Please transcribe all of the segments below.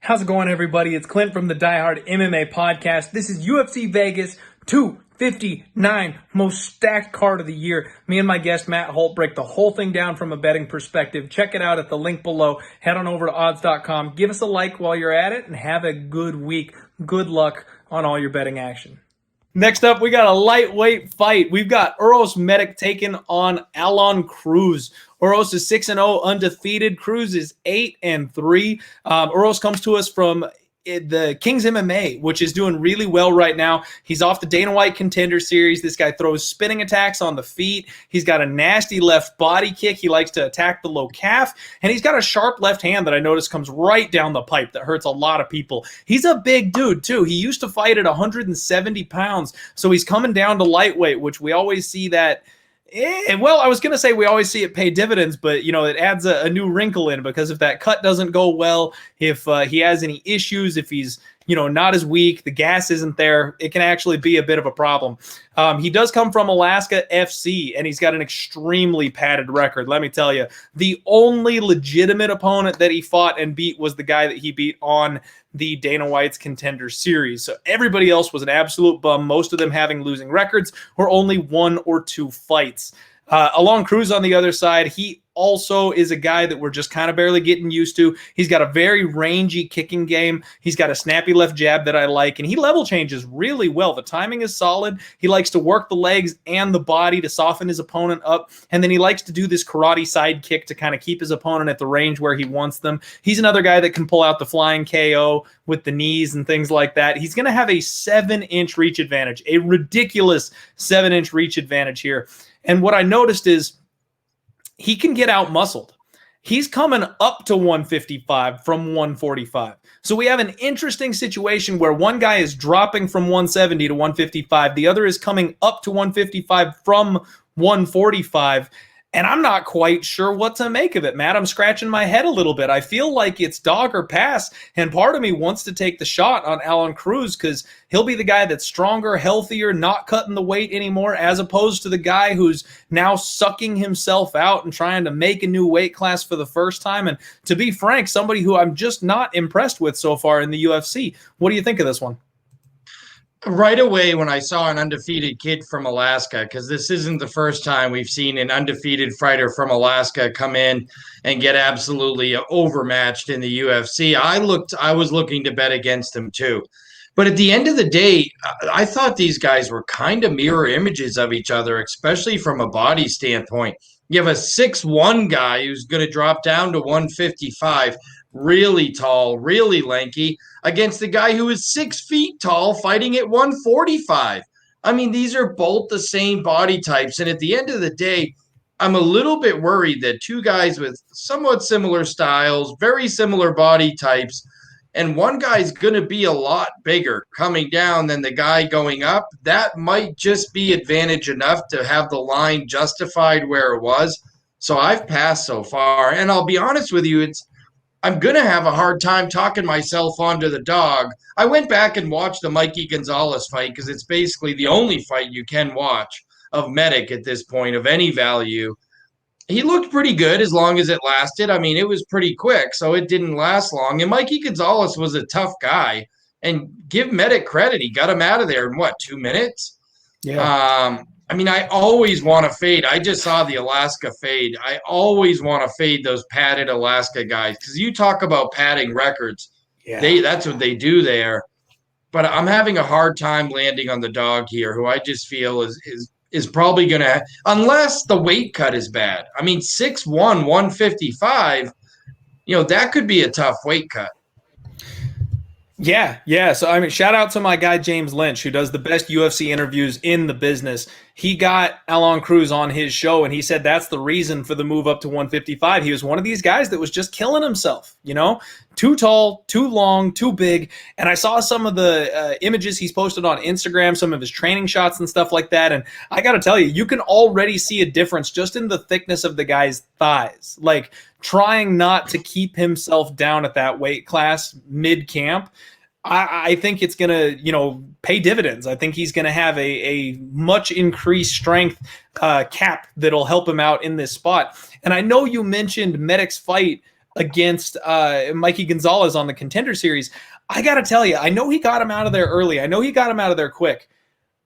How's it going, everybody? It's Clint from the Die Hard MMA podcast. This is UFC Vegas 259, most stacked card of the year. Me and my guest, Matt Holt, break the whole thing down from a betting perspective. Check it out at the link below. Head on over to odds.com. Give us a like while you're at it, and have a good week. Good luck on all your betting action. Next up, we got a lightweight fight. We've got Uros Medic taking on Aalon Cruz. Uros is 6-0 undefeated. Cruz is 8-3. Uros comes to us from the King's MMA, which is doing really well right now. He's off the Dana White Contender Series. This guy throws spinning attacks on the feet. He's got a nasty left body kick. He likes to attack the low calf. And he's got a sharp left hand that I notice comes right down the pipe that hurts a lot of people. He's a big dude, too. He used to fight at 170 pounds. So he's coming down to lightweight, which we always see that. Well, I was going to say we always see it pay dividends, but, it adds a new wrinkle in, because if that cut doesn't go well, if he has any issues, if he's, not as weak, the gas isn't there, it can actually be a bit of a problem. He does come from Alaska FC, and he's got an extremely padded record. Let me tell you, the only legitimate opponent that he fought and beat was the guy that he beat on the Dana White's Contender Series. So everybody else was an absolute bum, most of them having losing records or only 1 or 2 fights. Aalon Cruz on the other side, he also is a guy that we're just kind of barely getting used to. He's got a very rangy kicking game. He's got a snappy left jab that I like, and he level changes really well. The timing is solid. He likes to work the legs and the body to soften his opponent up, and then he likes to do this karate side kick to kind of keep his opponent at the range where he wants them. He's another guy that can pull out the flying KO with the knees and things like that. He's going to have a 7-inch reach advantage, a ridiculous 7-inch reach advantage here. And what I noticed is he can get out-muscled. He's coming up to 155 from 145. So we have an interesting situation where one guy is dropping from 170 to 155. The other is coming up to 155 from 145. And I'm not quite sure what to make of it, Matt. I'm scratching my head a little bit. I feel like it's dog or pass, and part of me wants to take the shot on Aalon Cruz because he'll be the guy that's stronger, healthier, not cutting the weight anymore, as opposed to the guy who's now sucking himself out and trying to make a new weight class for the first time. And to be frank, somebody who I'm just not impressed with so far in the UFC. What do you think of this one? Right away, when I saw an undefeated kid from Alaska, because this isn't the first time we've seen an undefeated fighter from Alaska come in and get absolutely overmatched in the UFC, I was looking to bet against him too. But at the end of the day, I thought these guys were kind of mirror images of each other, especially from a body standpoint. You have a 6'1" guy who's going to drop down to 155, really tall, really lanky, against the guy who is 6 feet tall fighting at 145. I mean, these are both the same body types. And at the end of the day, I'm a little bit worried that two guys with somewhat similar styles, very similar body types, and one guy's going to be a lot bigger coming down than the guy going up. That might just be advantage enough to have the line justified where it was. So I've passed so far. And I'll be honest with you, I'm going to have a hard time talking myself onto the dog. I went back and watched the Mikey Gonzalez fight because it's basically the only fight you can watch of Medic at this point of any value. He looked pretty good as long as it lasted. I mean, it was pretty quick, so it didn't last long. And Mikey Gonzalez was a tough guy. And give Medic credit. He got him out of there in, 2 minutes? Yeah. I mean, I always want to fade. I just saw the Alaska fade. I always want to fade those padded Alaska guys because you talk about padding records. Yeah. That's what they do there. But I'm having a hard time landing on the dog here, who I just feel is probably going to – unless the weight cut is bad. I mean, 6'1", 155, that could be a tough weight cut. Yeah. So, I mean, shout out to my guy, James Lynch, who does the best UFC interviews in the business. He got Aalon Cruz on his show, and he said that's the reason for the move up to 155. He was one of these guys that was just killing himself, too tall, too long, too big. And I saw some of the images he's posted on Instagram, some of his training shots and stuff like that. And I got to tell you, you can already see a difference just in the thickness of the guy's thighs. Like, trying not to keep himself down at that weight class mid-camp, I think it's going to, pay dividends. I think he's going to have a much increased strength cap that'll help him out in this spot. And I know you mentioned Medic's fight against Mikey Gonzalez on the Contender Series. I got to tell you, I know he got him out of there early. I know he got him out of there quick.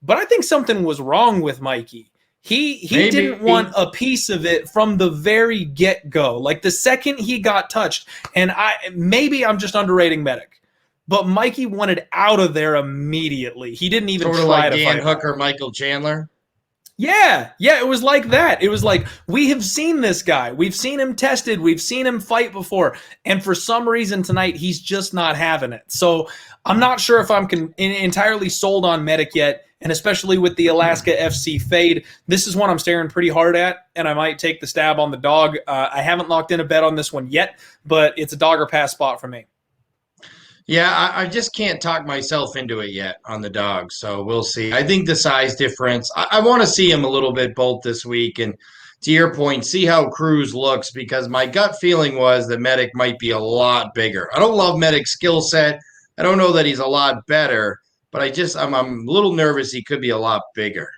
But I think something was wrong with Mikey. He didn't want a piece of it from the very get-go. Like the second he got touched, and maybe I'm just underrating Medic, but Mikey wanted out of there immediately. He didn't even try like to Dan fight Hooker, Michael Chandler. Yeah, it was like that. It was like, we have seen this guy. We've seen him tested. We've seen him fight before. And for some reason tonight, he's just not having it. So I'm not sure if I'm entirely sold on Medic yet, and especially with the Alaska FC fade. This is one I'm staring pretty hard at, and I might take the stab on the dog. I haven't locked in a bet on this one yet, but it's a dog or pass spot for me. Yeah, I just can't talk myself into it yet on the dog, so we'll see. I think the size difference, I want to see him a little bit both this week, and to your point, see how Cruz looks, because my gut feeling was that Medic might be a lot bigger. I don't love Medic's skill set. I don't know that he's a lot better, but I'm a little nervous he could be a lot bigger.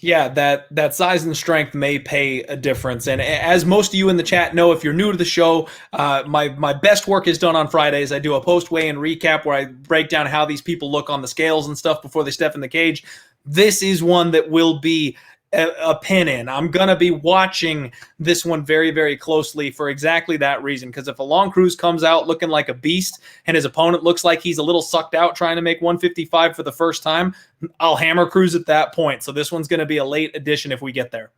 Yeah, that size and strength may pay a difference. And as most of you in the chat know, if you're new to the show, my best work is done on Fridays. I do a post-weigh-in recap where I break down how these people look on the scales and stuff before they step in the cage. This is one that will be a pin in. I'm going to be watching this one very, very closely for exactly that reason. Because if Aalon Cruz comes out looking like a beast and his opponent looks like he's a little sucked out trying to make 155 for the first time, I'll hammer Cruz at that point. So this one's going to be a late addition if we get there.